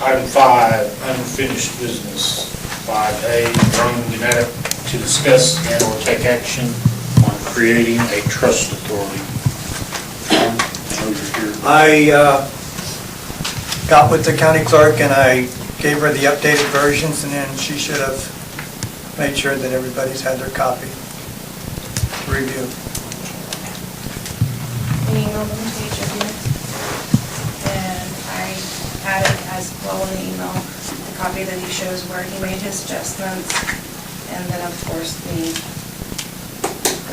Item 5, unfinished business. 5A, Roman Gannett to discuss and/or take action on creating a trust authority. I got with the county clerk and I gave her the updated versions, and then she should have made sure that everybody's had their copy to review. We emailed them to each of you. And I added as well in the email the copy that he shows where he made his adjustments. And then, of course, the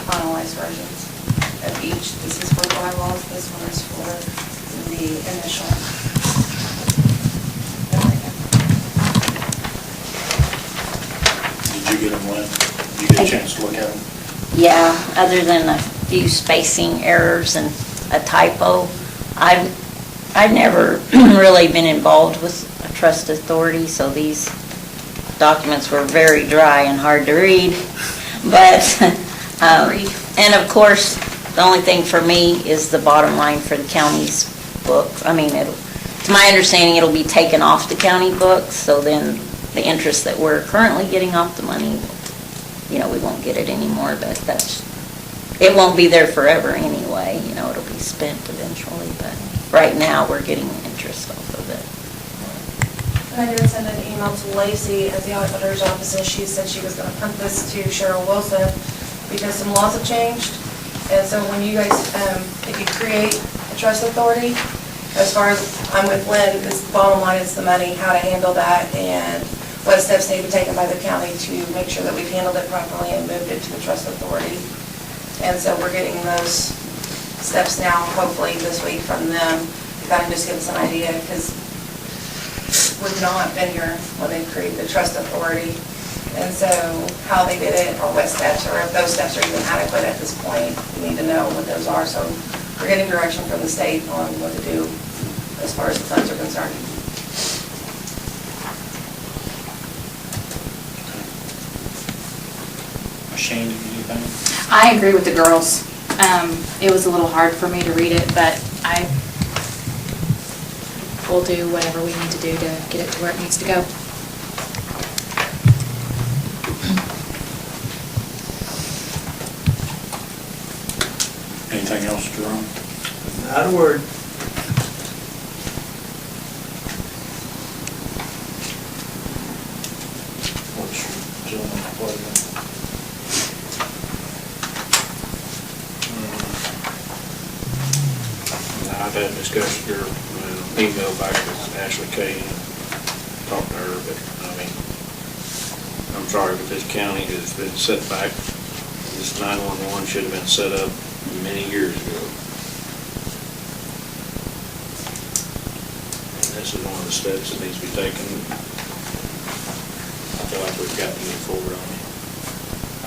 finalized versions of each. This is for bylaws, this one is for the initial. Did you get them, Lynn? Did you get a chance to look at them? Yeah, other than a few spacing errors and a typo, I've never really been involved with a trust authority, so these documents were very dry and hard to read. But, and of course, the only thing for me is the bottom line for the county's books. I mean, to my understanding, it'll be taken off the county books, so then the interest that we're currently getting off the money, you know, we won't get it anymore, but it won't be there forever anyway. You know, it'll be spent eventually, but right now we're getting interest off of it. And I did send an email to Lacey at the auditor's office, and she said she was going to punt this to Cheryl Wilson because some laws have changed. And so when you guys, if you create a trust authority, as far as I'm with Lynn, this bottom line is the money, how to handle that, and what steps need to be taken by the county to make sure that we've handled it properly and moved it to the trust authority. And so we're getting those steps now, hopefully this week from them, to kind of just give us an idea, because we've not been here when they created the trust authority. And so how they did it, or what steps, or if those steps are even adequate at this point, we need to know what those are. So we're getting direction from the state on what to do as far as the funds are concerned. Shane, did you do anything? I agree with the girls. It was a little hard for me to read it, but I will do whatever we need to do to get it to where it needs to go. Anything else, Jerome? Not a word. What's your gentleman's pleasure? I've had a discussion or email back with Ashley Kay and talked to her, but I mean, I'm sorry, but this county has been set back. This 911 should have been set up many years ago. And this is one of the steps that needs to be taken. I feel like we've got to move forward on it.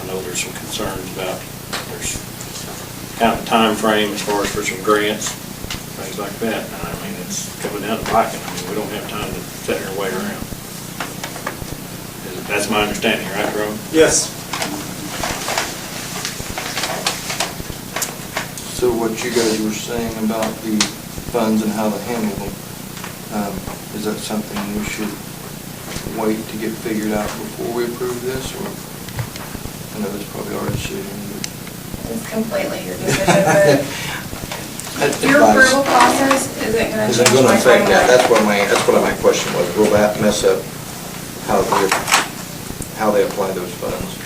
I know there's some concerns about, there's kind of a time frame as far as for some grants, things like that. I mean, it's coming down to biking. I mean, we don't have time to sit here and wait around. That's my understanding, right, Jerome? Yes. So what you guys were saying about the funds and how to handle them, is that something we should wait to get figured out before we approve this, or I know it's probably our decision, but It's completely your decision, but your approval process isn't going to is change it going to my affect that? timeline. That's what my question was. Will that mess up how they apply those funds?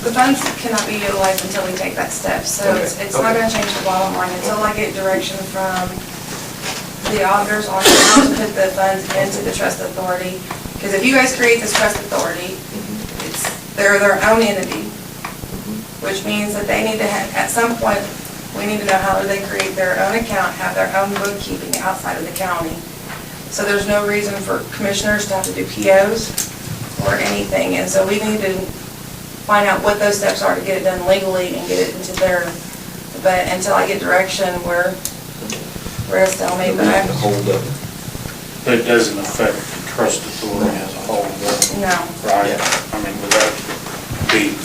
The funds cannot be utilized until we take that step, so Okay. it's not going to change the bottom line until I get direction from the auditors on how to put the funds into the trust authority. Because if you guys create this trust authority, they're their own entity, which means that they need to have, at some point, we need to know how do they create their own account, have their own bookkeeping outside of the county. So there's no reason for commissioners to have to do POs or anything, and so we need to find out what those steps are to get it done legally and get it into their, but until I get direction, we're a stalemate. We have to hold up. But it doesn't affect the trust authority as a whole, though. No. Right? Yeah. I mean, would that be,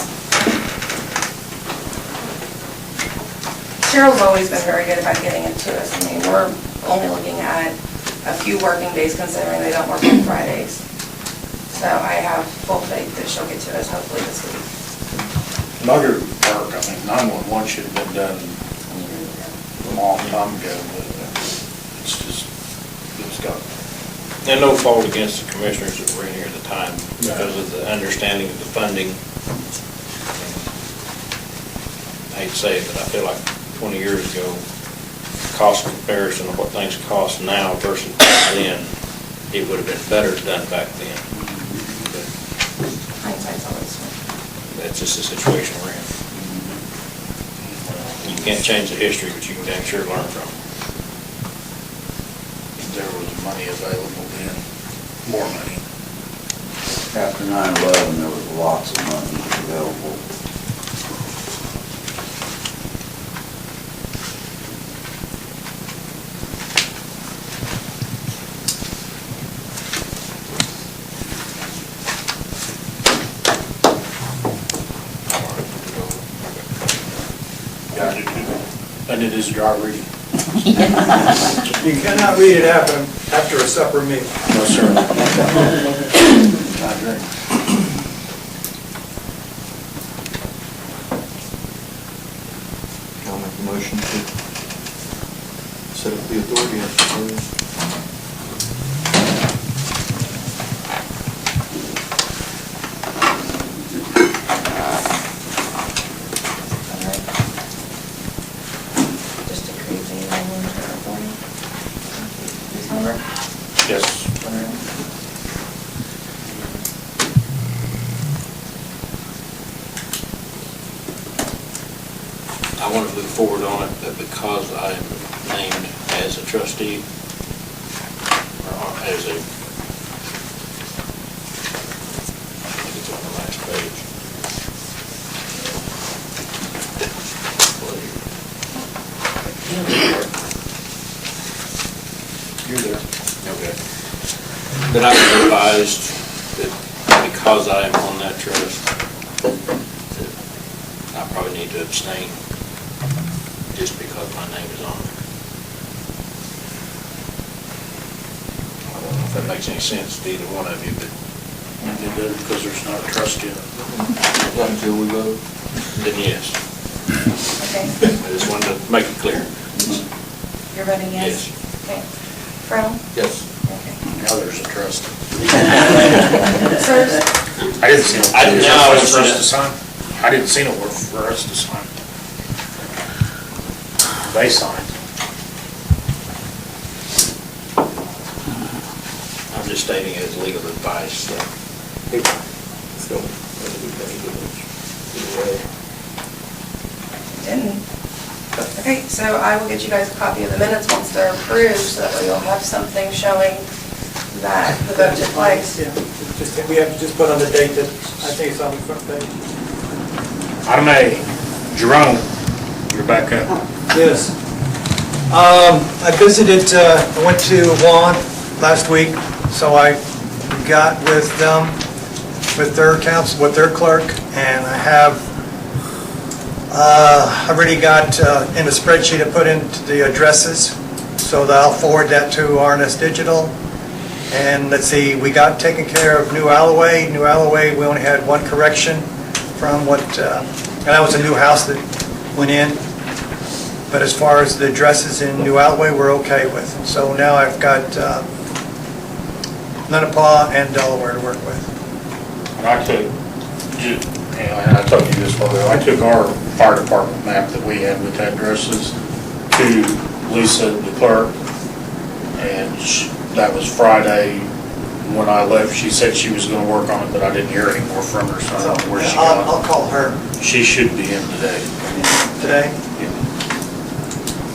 Cheryl's always been very good about getting it to us. I mean, we're only looking at a few working days considering they don't work on Fridays. So I have full faith that she'll get to us hopefully this week. Another work, I mean, 911 should have been done a long time ago, but it's just, it's got, And no fault against the commissioners that were in here at the time, No. because of the understanding of the funding. I hate to say it, but I feel like 20 years ago, cost comparison of what things cost now versus back then, it would have been better done back then. But Hindsight's always that's just the situation we're in. You can't change the history, but you can damn sure learn from it. there was money available then, more money. After 9/11, there was lots of money available. I did his dry reading. You cannot read it after a supper meal. No, sir. I drink. I'll make a motion to set up the authority necessary. just to create the long-term authority. Ms. Humber? Yes. I want to move forward on it, but because I am named as a trustee, or as a, I think it's on the last page. You're there. Okay. That I was advised that because I am on that trust, that I probably need to abstain just because my name is on it. I don't know if that makes any sense to either one of you, but It does because there's not a trust in it. Not until we vote. then yes. Okay, I just wanted to make it clear. you're voting yes? Okay. Frown? Yes. Okay. Now there's a trust. Sirs? I didn't see no. I didn't know it was For us in to it. sign. I didn't see no work for us to sign. They signed. I'm just stating it as legal advice, so. Didn't. Okay, so I will get you guys a copy of the minutes once they're approved, so that way you'll have something showing that the vote took place. Yeah, we have to just put on the date that, I think it's on the front page. Item A, Jerome, you're back up. Yes. I visited, I went to Juan last week, so I got with them, with their council, with their clerk, and I have, I already got in a spreadsheet I put into the addresses, so that I'll forward that to RNS Digital. And let's see, we got taken care of New Alloway. New Alloway, we only had one correction from what, and that was a new house that went in. But as far as the addresses in New Alloway, we're okay with. So now I've got Lenapaw and Delaware to work with. And I took, and I told you this earlier, I took our fire department map that we had with addresses to Lisa, the clerk, and that was Friday. When I left, she said she was gonna work on it, but I didn't hear any more from her, so I don't know where she I'll got call her it. She should be in today. today.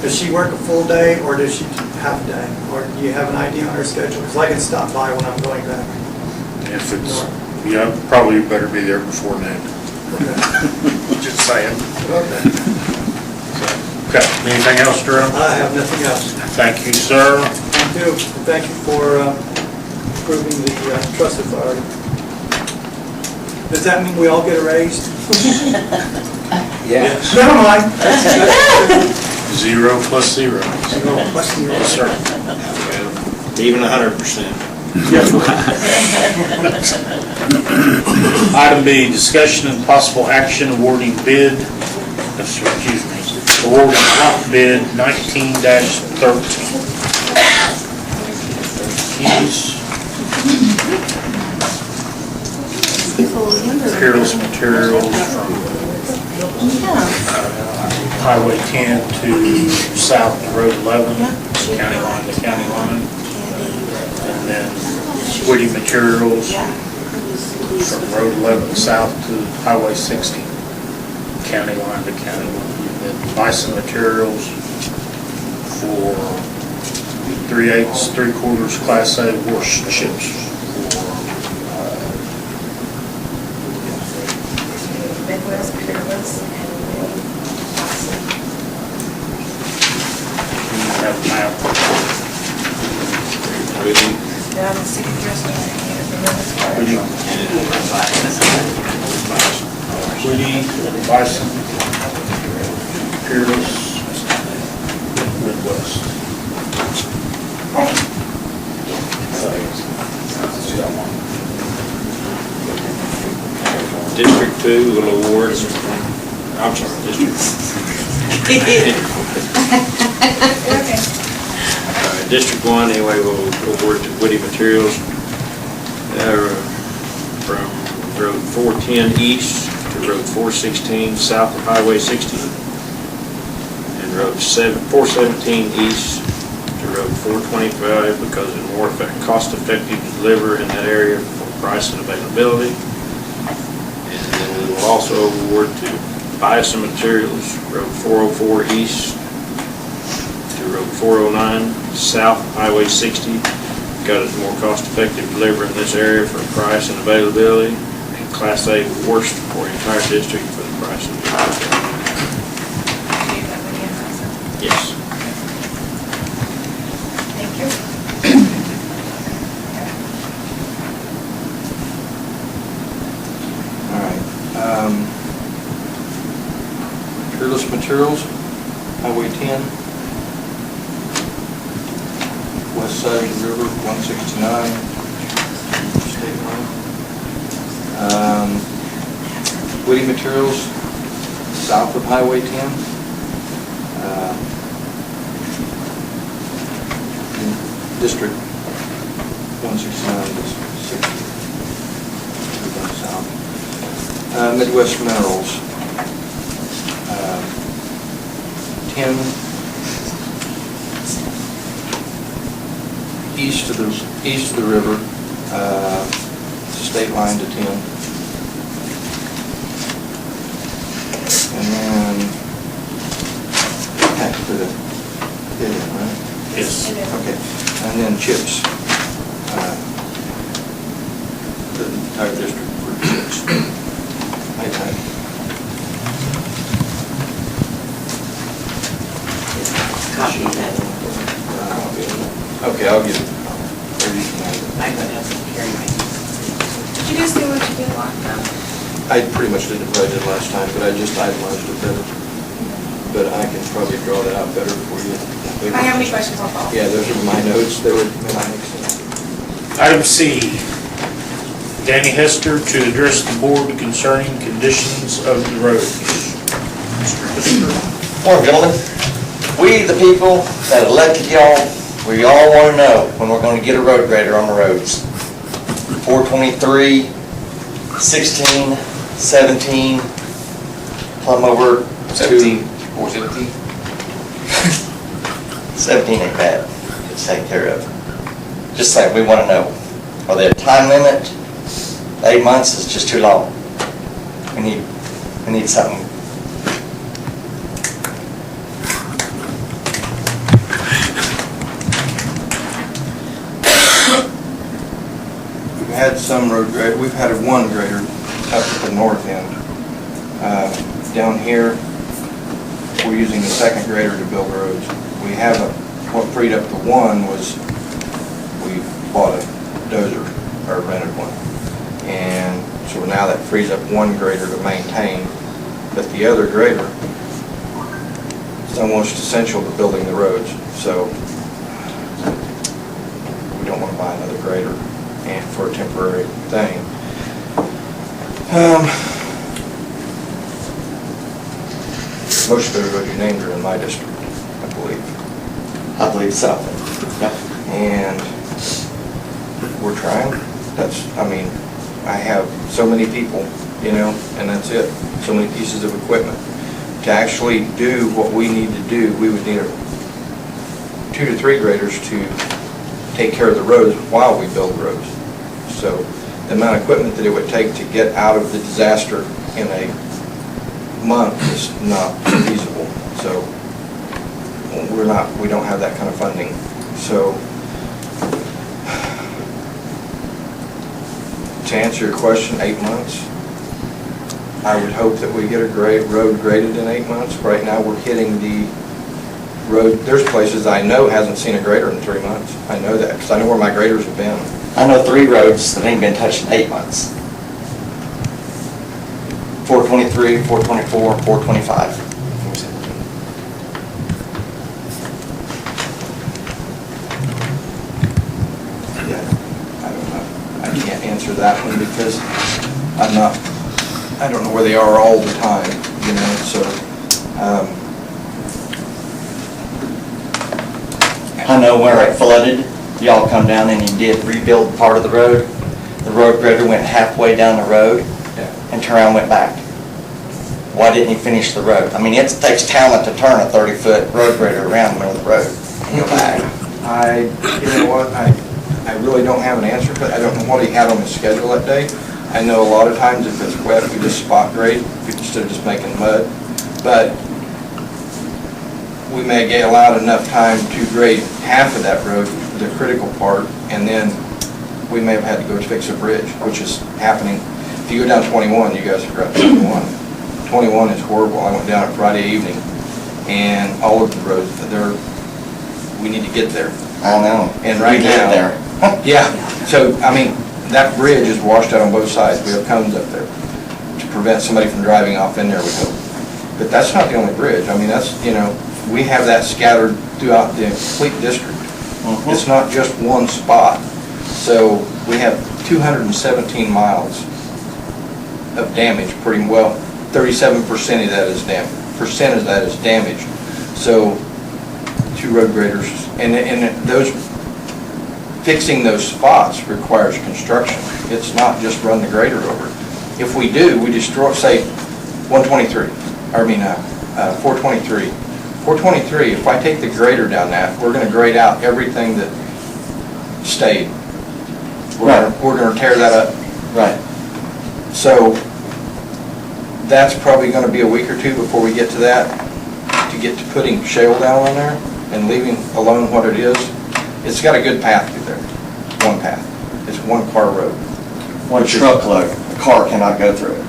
Does she work a full day or does she half day? Or do you have an idea on her schedule? Because I can stop by when I'm going back. If it's, yeah, probably better be there before noon. Just saying. Okay. Okay, anything else, Jerome? I have nothing else. Thank you, sir. Thank you. Thank you for approving the trust authority. Does that mean we all get a raise? Yeah. Never mind. 0 plus 0. Plus zero. Yes, sir. Even 100%. Item B, discussion and possible action awarding bid, awarding top bid 19-13. Keys. Peerless Materials from Highway 10 to south of Road 11, county line to county line. And then Woody Materials from Road 11 south to Highway 60, county line to county line. And then Bison Materials for 3/8, 3/4 Class A wash chips. Midwest, Peerless, and Bison. Have a map. Yeah, the city dress and Woody, Woody, Bison, Peerless, Midwest. District 2 will award, I'm sorry, District. Okay. District 1, anyway, will award to Woody Materials from Road 410 east to Road 416 south of Highway 60, and Road 417 east to Road 425 because it's more cost-effective to deliver in that area for price and availability. And then we will also award to Bison Materials, Road 404 east to Road 409 south of Highway 60, because it's more cost-effective to deliver in this area for price and availability, and Class A worst for the entire district for the price and availability. Yes. Thank you. All right. Peerless Materials, Highway 10, west side of the river, 169, state line. Woody Materials, south of Highway 10. District 169 is 60. South. Midwest Minerals, 10 east of the river, state line to 10. And then have to put a bid in, right? Yes. Okay. And then chips. The entire district for chips. Copy that. Okay, I'll get it. Did you just do what you did last time? I pretty much did what I did last time, but I just itemized it better. But I can probably draw that out better for you. If I have any questions, I'll call. Yeah, those are my notes. They were, may not make sense. Item C, Danny Hester to address the board concerning conditions of the roads. Mr. Hester. Morning, gentlemen. We, the people that elected y'all, we all want to know when we're going to get a road grader on the roads. 423, 16, 17, plumb over 17, 417. 17 ain't bad. It's taken care of. Just saying, we want to know, are there a time limit? 8 months is just too long. We need something. We've had some road grade, we've had one grader up at the north end. Down here, we're using the second grader to build roads. We haven't, what freed up the one was, we bought a dozer, or rented one. And so now that frees up one grader to maintain, but the other grader is almost essential to building the roads. So grader and for a temporary thing. Most of the roads you named are in my district, I believe. I believe so. Yep. And we're trying. I have so many people, and that's it. So many pieces of equipment. To actually do what we need to do, we would need 2 to 3 graders to take care of the roads while we build roads. So the amount of equipment that it would take to get out of the disaster in a month is not feasible. So we don't have that kind of funding. So to answer your question, 8 months. I would hope that we get a road graded in 8 months. Right now, we're hitting the road. There's places I know hasn't seen a grader in 3 months. I know that because I know where my graders have been. I know 3 roads that ain't been touched in 8 months. 423, 424, 425. Yeah, I don't know. I can't answer that one because I don't know where they are all the time, so. I know where it flooded, y'all come down and you did rebuild part of the road. The road grader went halfway down the road and turned around and went back. Why didn't he finish the road? I mean, it takes talent to turn a 30-foot road grader around the middle of the road and go back. I really don't have an answer, but I don't know what he had on his schedule that day. I know a lot of times if it's wet, we just spot grade instead of just making mud. But we may get allowed enough time to grade half of that road, the critical part, and then we may have had to go to fix a bridge, which is happening. If you go down 21, you guys have got 21. 21 is horrible. I went down on Friday evening, and all of the roads, we need to get there. I know. And right now, there. yeah. So, that bridge is washed out on both sides. We have cones up there to prevent somebody from driving off in there, we hope. But that's not the only bridge. That's, we have that scattered throughout the complete district. Mm-hmm. It's not just one spot. So we have 217 miles of damage, pretty well. 37% of that is damaged. So 2 road graders, and those fixing those spots requires construction. It's not just run the grader over. If we do, we destroy, say, 423. 423, if I take the grader down that, we're going to grade out everything that stayed. We're going to tear that up. Right. So that's probably going to be a week or 2 before we get to that, to get to putting shale down on there and leaving alone what it is. It's got a good path through there. One path. It's 1 car road. One truckload, a car cannot go through it.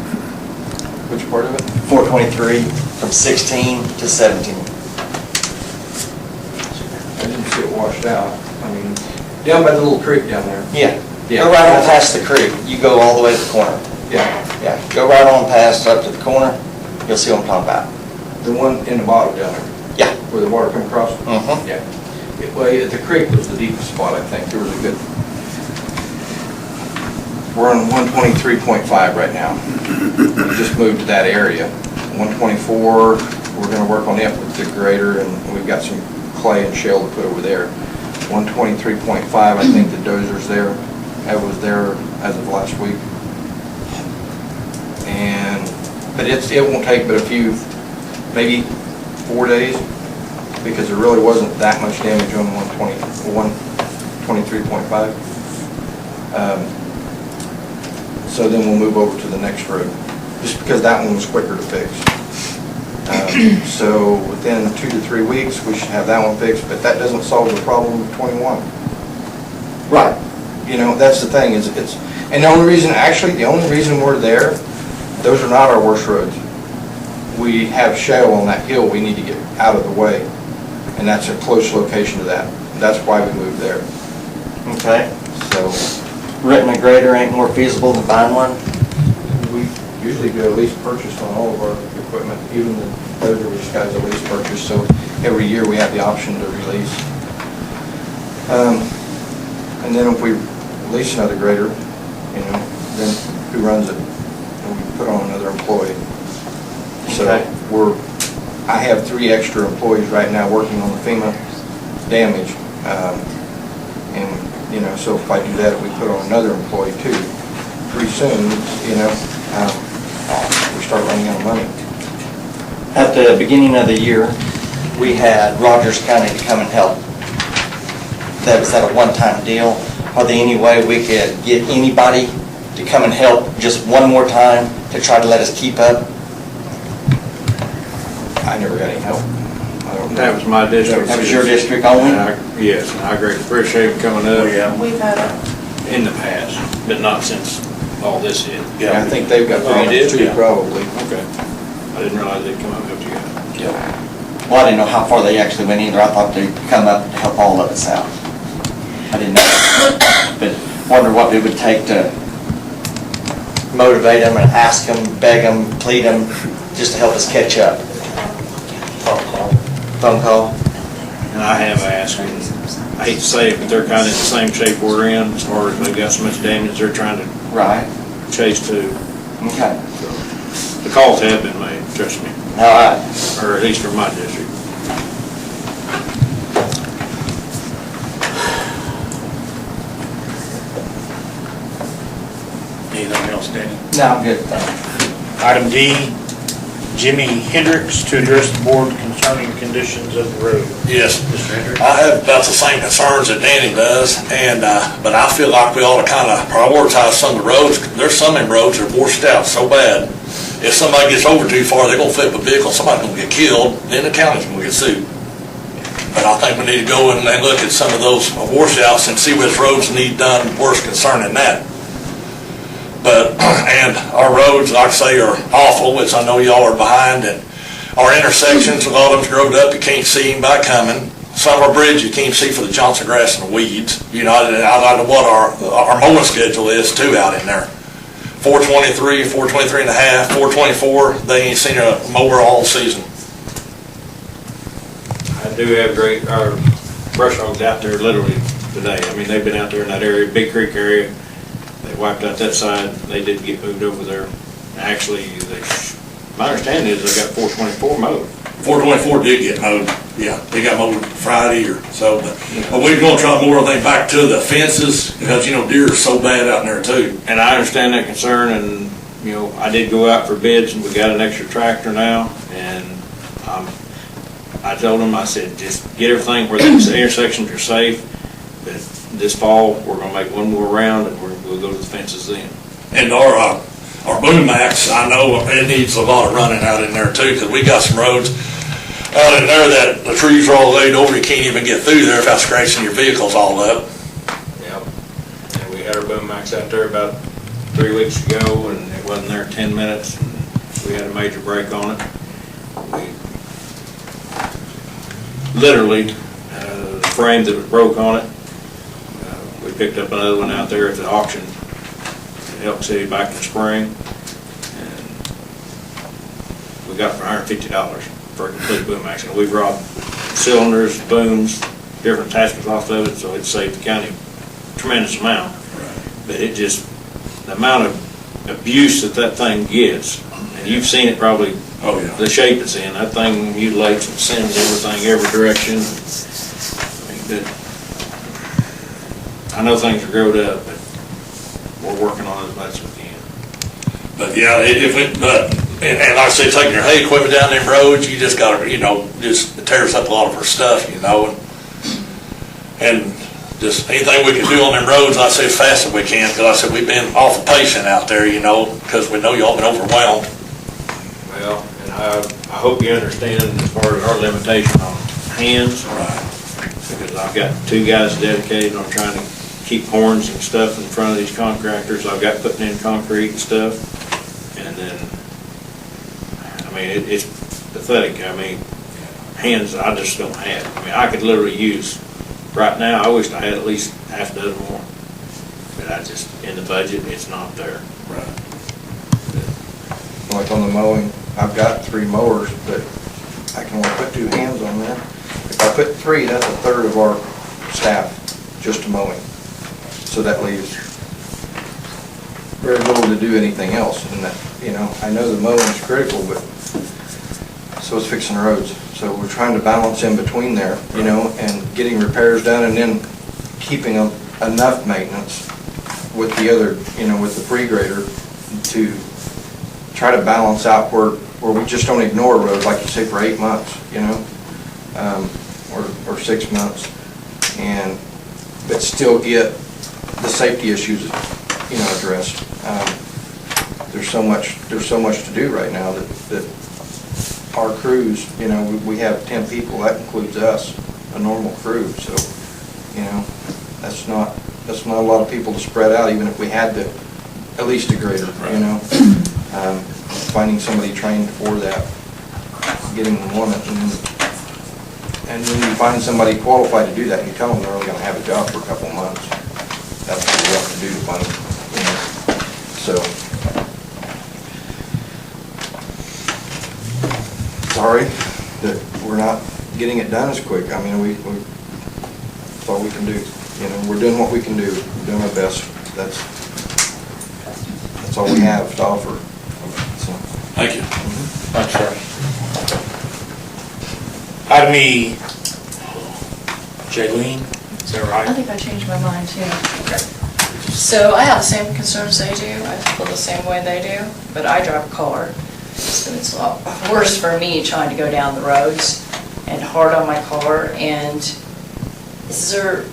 Which part of it? 423 from 16 to 17. I didn't see it washed out. Down by the little creek down there. Yeah. Yeah. Go right on past the creek. You go all the way to the corner. Yeah. Yeah. Go right on past up to the corner. You'll see what I'm talking about. The one in the bottom down there. Yeah. Where the water comes across? Mm-hmm. Yeah. Well, the creek was the deepest spot, I think. There was a good... We're on 123.5 right now. We just moved to that area. 124, we're going to work on it with the grader, and we've got some clay and shale to put over there. 123.5, I think the dozer's there. I was there as of last week. But it won't take but a few, maybe 4 days, because there really wasn't that much damage on 123.5. So then we'll move over to the next road, just because that one was quicker to fix. So within 2 to 3 weeks, we should have that one fixed, but that doesn't solve the problem of 21. Right. That's the thing, and the only reason we're there, those are not our worst roads. We have shale on that hill we need to get out of the way, and that's a close location to that. That's why we moved there. Okay. So Renting a grader ain't more feasible than buying one? we usually do a lease purchase on all of our equipment, even the dozer we just got a lease purchase, so every year we have the option to release. And then if we lease another grader, then who runs it? And we put on another employee. So Okay. I have 3 extra employees right now working on the FEMA damage. And, so if I do that, we put on another employee too. Pretty soon, we start running out of money. At the beginning of the year, we had Rogers County to come and help. Was that a one-time deal? Are there any way we could get anybody to come and help just one more time to try to let us keep up? I never got any help. I don't know. That was my district. That was your district only? Yes, and I greatly appreciate him coming up. We've had it. In the past, but not since all this hit. Yeah, I think they've got Oh, you did? problems too, Yeah. probably. Okay. I didn't realize they'd come up and help you guys. Well, I didn't know how far they actually went either. I thought they'd come up to help all of us out. I didn't know. But wonder what it would take to motivate them and ask them, beg them, plead them, just to help us catch up. Phone call? And I have asked, and I hate to say it, but they're kind of in the same shape we're in, as far as they've got so much damage they're trying to Right. chase to. Okay. So, the calls have been made, trust me, All right. or at least from my district. Anything else, Danny? No, I'm good. Item D, Jimmy Hendrix to address the board concerning conditions of the road. Yes, Mr. Hendrix? I have about the same concerns that Danny does, but I feel like we ought to kind of prioritize some of the roads. There's some in roads that are washed out so bad, if somebody gets over too far, they're gonna flip a vehicle, somebody's gonna get killed, then the county's gonna get sued. But I think we need to go and look at some of those washouts and see which roads need done worse concerning that. But, and our roads, like I say, are awful, which I know y'all are behind, and our intersections, a lot of them's grown up, you can't see anybody coming. Some of our bridges, you can't see for the Johnson grass and the weeds. I don't know what our mowing schedule is too out in there. 423, 423 and a half, 424, they ain't seen a mower all season. I do have our brush hogs out there literally today. I mean, they've been out there in that area, Big Creek area. They wiped out that side. They did get moved over there. Actually, my understanding is they got 424 mowed. 424 did get mowed, yeah, they got mowed Friday or so, but we're gonna try to mow everything back to the fences, because, deer are so bad out there too. And I understand that concern, and, I did go out for bids, and we got an extra tractor now, and I told them, I said, just get everything where the intersections are safe, but this fall, we're gonna make one more round, and we'll go to the fences then. And our boom ax, I know it needs a lot of running out in there too, because we got some roads out in there that the trees are all laid over, you can't even get through there without scratching your vehicles all up. Yep. And we had our boom max out there about 3 weeks ago, and it wasn't there 10 minutes, and we had a major break on it. We literally, the frame that was broke on it, we picked up another one out there at the auction in Elk City back in the spring, and we got it for $150 for a complete boom action. We brought cylinders, booms, different attachments off of it, so it saved the county a tremendous amount. But it just, the amount of abuse that thing gets, and you've seen it probably, Oh, yeah. the shape it's in, that thing mutilates and sends everything every direction. I know things are growed up, but we're working on it as much as we can. But yeah, and like I say, taking your hay equipment down them roads, you just gotta, just it tears up a lot of our stuff, and just anything we can do on them roads, I say as fast as we can, because I said we've been awful patient out there, because we know y'all been overwhelmed. Well, and I hope you understand as far as our limitation on hands. Right. Because I've got 2 guys dedicated on trying to keep horns and stuff in front of these contractors. I've got putting in concrete and stuff. And then, it's pathetic. Hands I just don't have. I could literally use, right now, I wish I had at least half a dozen more. But in the budget, it's not there. Right. Like on the mowing, I've got 3 mowers, but I can only put 2 hands on there. If I put 3, that's a third of our staff just to mowing. So that leaves very little to do anything else. And that, you know, I know the mowing's critical, but so is fixing the roads. So we're trying to balance in between there, you know, and getting repairs done and then keeping enough maintenance with the other, you know, with the pre-grader to try to balance out where we just don't ignore a road, like you say, for 8 months, you know, or 6 months, but still get the safety issues, you know, addressed. There's so much to do right now that our crews, you know, we have 10 people, that includes us, a normal crew, so, you know, that's not a lot of people to spread out, even if we had at least a grader, you know. Finding somebody trained for that, getting them on it, and when you find somebody qualified to do that, you tell them they're only gonna have a job for a couple of months. That's what you have to do to find them, you know. So, sorry that we're not getting it done as quick. I mean, that's all we can do. You know, we're doing what we can do. We're doing our best. That's all we have to offer. So. Thank you. Thanks, sir. Item E, Jaylene, is that I right? think I changed my mind too. So I have the same concerns they do, I feel the same way they do, but I drive a car. So it's a lot worse for me trying to go down the roads and hard on my car. And is there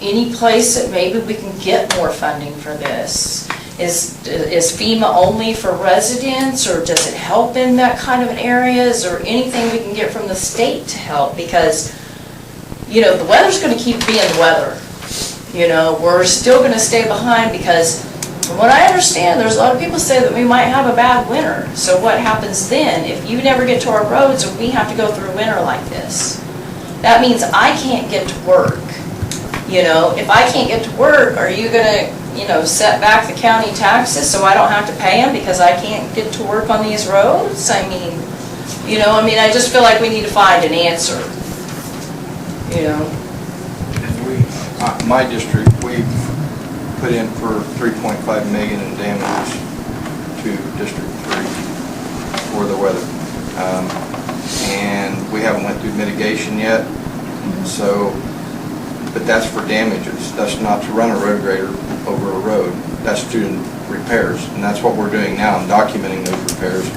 any place that maybe we can get more funding for this? Is FEMA only for residents, or does it help in that kind of an area? Is there anything we can get from the state to help? Because, you know, the weather's going to keep being the weather. You know, we're still going to stay behind because, from what I understand, there's a lot of people say that we might have a bad winter. So what happens then if you never get to our roads and we have to go through winter like this? That means I can't get to work. You know, if I can't get to work, are you going to, you know, set back the county taxes so I don't have to pay them because I can't get to work on these roads? I mean, you know, I just feel like we need to find an answer, you know. My district, we've put in for $3.5 million in damages to District 3 for the weather. And we haven't went through mitigation yet, so, but that's for damages. That's not to run a road grader over a road. That's to repairs, and that's what we're doing now. I'm documenting those repairs.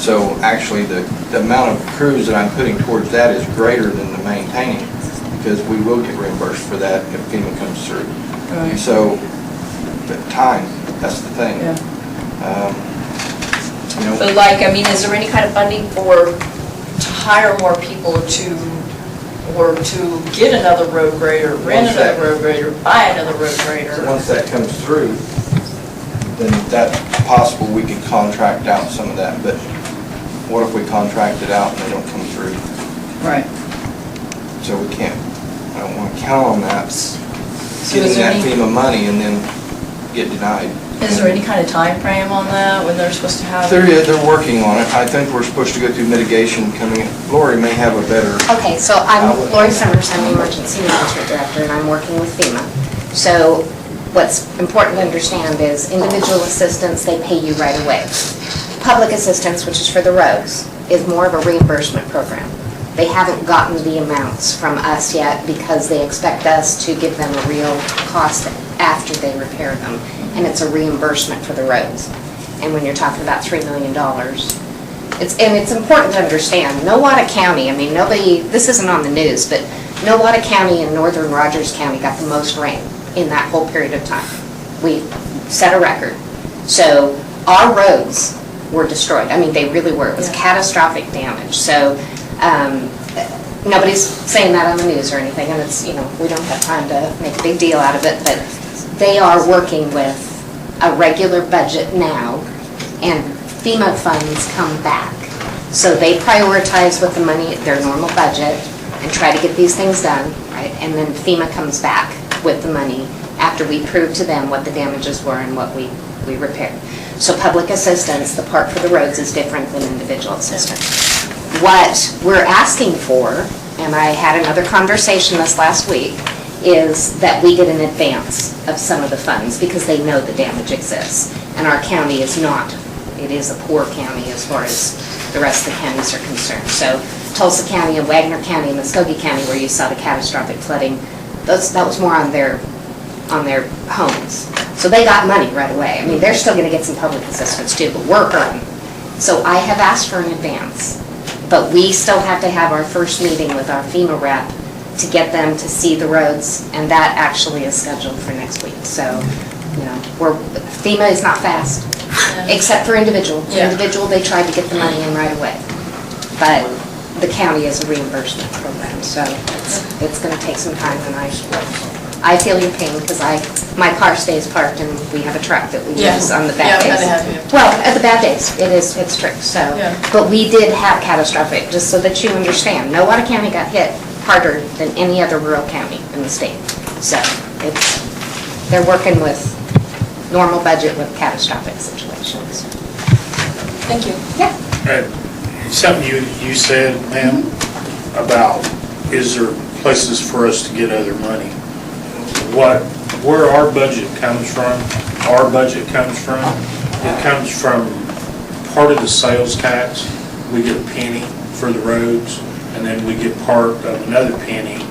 So actually, the amount of crews that I'm putting towards that is greater than the maintaining, because we will get reimbursed for that if FEMA comes through. Right. So, but time, that's the thing. Yeah. You know, But like, is there any kind of funding to hire more people or to get another road grader, rent another road grader, buy another road grader? so once that comes through, then that's possible we could contract out some of that, but what if we contract it out and they don't come through? Right. So we can't, I don't want to count on that, So getting is there that any, FEMA money and then get denied. is there any kind of time frame on that when they're supposed to have? They're working on it. I think we're supposed to go through mitigation coming in. Lori may have a better, Okay, so I'm Lori Summers, I'm the Emergency Management Director, and I'm working with FEMA. So what's important to understand is individual assistance, they pay you right away. Public assistance, which is for the roads, is more of a reimbursement program. They haven't gotten the amounts from us yet because they expect us to give them a real cost after they repair them, and it's a reimbursement for the roads. And when you're talking about $3 million, it's important to understand, Nowata County, this isn't on the news, but Nowata County and Northern Rogers County got the most rain in that whole period of time. We set a record. So our roads were destroyed. They really were. It was catastrophic damage. So nobody's saying that on the news or anything, and it's, we don't have time to make a big deal out of it, but they are working with a regular budget now, and FEMA funds come back. So they prioritize with the money, their normal budget, and try to get these things done, right? And then FEMA comes back with the money after we prove to them what the damages were and what we repaired. So public assistance, the part for the roads, is different than individual assistance. What we're asking for, and I had another conversation this last week, is that we get an advance of some of the funds because they know the damage exists. And our county is not, it is a poor county as far as the rest of the counties are concerned. So Tulsa County and Wagner County and Muskogee County, where you saw the catastrophic flooding, that was more on their homes. So they got money right away. I mean, they're still gonna get some public assistance too, but we're hurting. So I have asked for an advance, but we still have to have our first meeting with our FEMA rep to get them to see the roads, and that actually is scheduled for next week. So, you know, FEMA is not fast, except for individual. Yeah. Individual, they tried to get the money in right away. But the county is a reimbursement program, so it's gonna take some time, and I feel your pain, because my car stays parked, and we have a truck that we use on the bad days. Well, at the bad days, it's true, so. Yeah. But we did have catastrophic, just so that you understand. Nowata County got hit harder than any other rural county in the state. So they're working with normal budget with catastrophic situations. Thank you. Yeah. Something you said, ma'am, about is there places for us to get other money? Where our budget comes from, it comes from part of the sales tax. We get a penny for the roads, and then we get part of another penny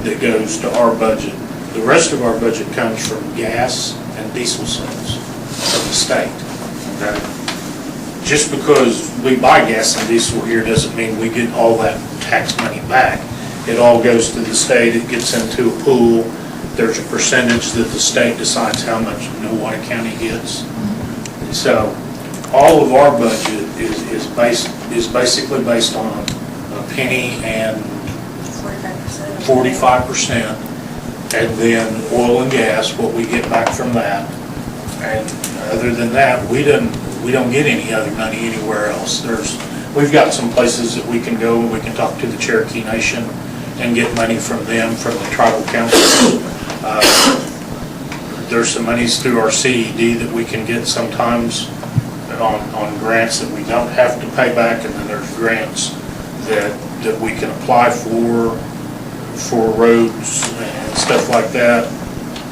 that goes to our budget. The rest of our budget comes from gas and diesel sales from the state. Okay? Just because we buy gas and diesel here doesn't mean we get all that tax money back. It all goes to the state, it gets into a pool. There's a percentage that the state decides how much Nowata County gets. So all of our budget is basically based on a penny and 45%, and then oil and gas, what we get back from that. And other than that, we don't get any other money anywhere else. We've got some places that we can go and we can talk to the Cherokee Nation and get money from them, from the tribal councils. There's some monies through our CED that we can get sometimes on grants that we don't have to pay back, and then there's grants that we can apply for roads and stuff like that.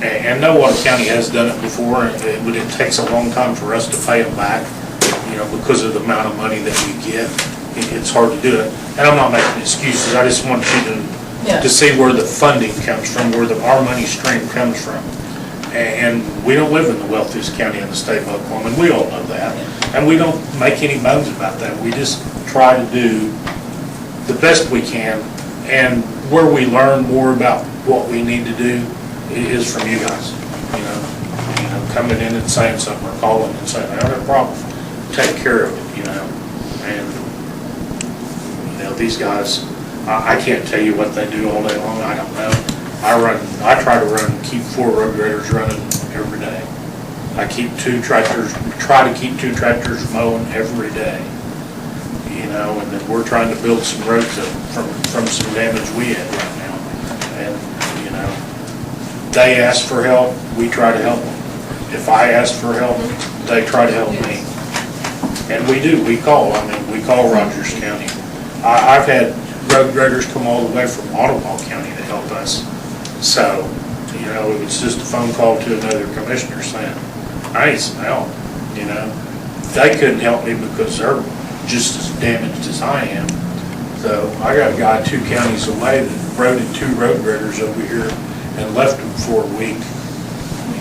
And Nowata County has done it before, but it takes a long time for us to pay them back, you know, because of the amount of money that we get. It's hard to do it. And I'm not making excuses, I just want you to see where the funding comes from, where our money stream comes from. And we don't live in the wealthiest county in the state of Oklahoma, and we all know that. And we don't make any bones about that. We just try to do the best we can. And where we learn more about what we need to do is from you guys. You know, coming in and saying something, or calling and saying, I don't have a problem, take care of it, you know. And, you know, these guys, I can't tell you what they do all day long, I don't know. I try to keep 4 road graders running every day. I try to keep 2 tractors mowing every day. You know, and then we're trying to build some roads up from some damage we had right now. And, you know, they ask for help, we try to help them. If I ask for help, they try to help me. And we call Rogers County. I've had road graders come all the way from Ottawa County to help us. So, you know, it was just a phone call to another commissioner saying, I need some help, you know. They couldn't help me because they're just as damaged as I am. So I got a guy 2 counties away that roaded 2 road graders over here and left them for a week,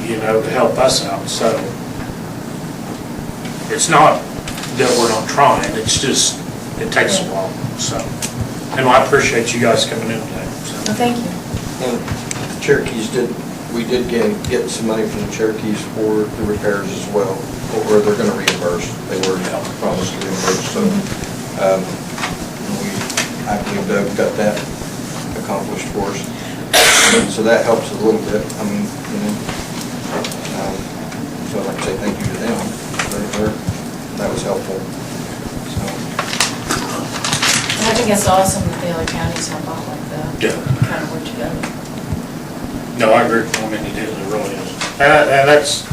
you know, to help us out. So it's not that we're not trying, it's just, it takes a while, so. And I appreciate you guys coming in today. So. Well, thank you. And the Cherokees we did get some money from the Cherokees for the repairs as well, or they're gonna reimburse. They were promised to reimburse, so, I believe Doug got that accomplished for us. So that helps a little bit, I mean, you know. So I'd like to say thank you to them. That was helpful, so. I think it's awesome that the other counties help out like that. Yeah. Kind of work together. No, I agree with him, and it really is. And that's,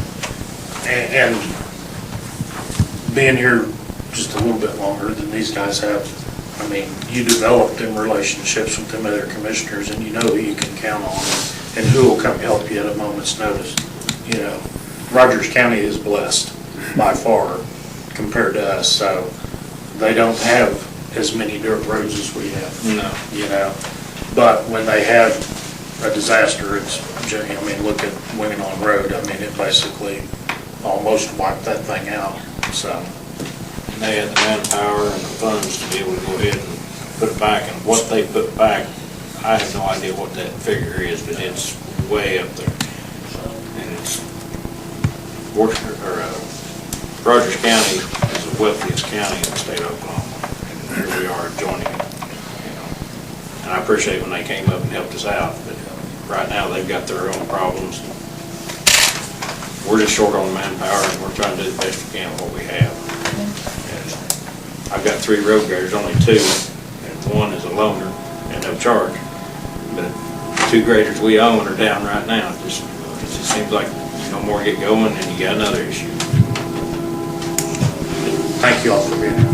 and being here just a little bit longer than these guys have, I mean, you develop them relationships with them other commissioners, and you know who you can count on. and who will come help you at a moment's notice. You know, Rogers County is blessed by far compared to us, so they don't have as many dirt roads as we have. No. You know, but when they have a disaster, it's, I mean, look at Wingon Road, I mean, it basically almost wiped that thing out, so. And they had the manpower and the funds to be able to go ahead and put it back, and what they put back, I have no idea what that figure is, but it's way up there. And it's, Rogers County is the wealthiest county in the state of Oklahoma, and here we are joining it, you know. And I appreciate when they came up and helped us out, but right now they've got their own problems. We're just short on manpower, and we're trying to do the best we can with what we have. And I've got 3 road graders, only 2, and 1 is a loaner and no charge. But 2 graders we own are down right now. It just seems like no more get going, and you got another issue. Thank you all for being here.